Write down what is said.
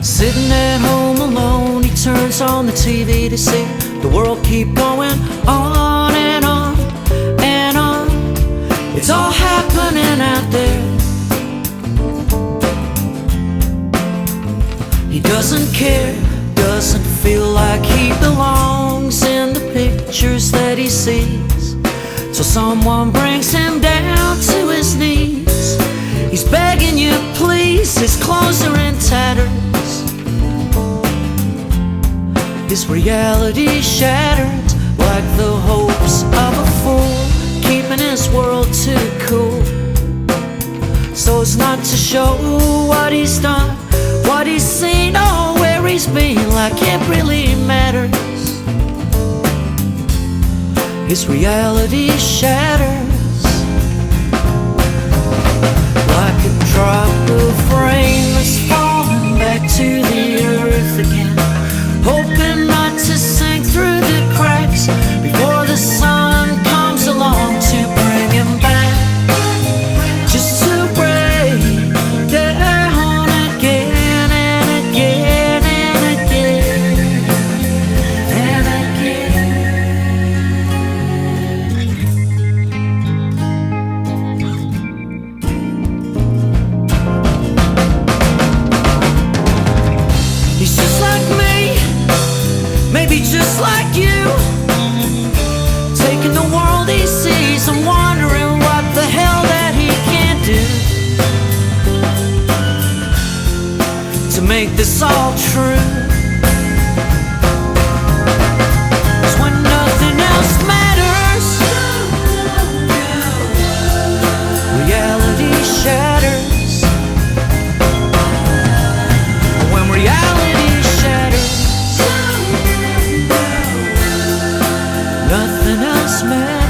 Sitting at home alone, he turns on the TV to see the world keep going on and on and on. It's all happening out there. He doesn't care, doesn't feel like he belongs in the pictures that he sees, till someone brings him down to his knees. He's begging you please, his clothes are in tatters, his reality shattered like the hopes of a fool, keeping his world too cool so as not to show what he's done, what he's seen, or where he's been, like it really matters. His reality shatters like a drop of rain that's falling back to the earth again, hoping not to sink through the cracks before the sun comes along to bring him back, just to break down again and again and again and again. He's just like me, maybe just like you, taking the world he sees and wondering what the hell that he can do to make this all true. 'Cause when nothing else matters, reality shatters. When reality shatters, nothing else matters.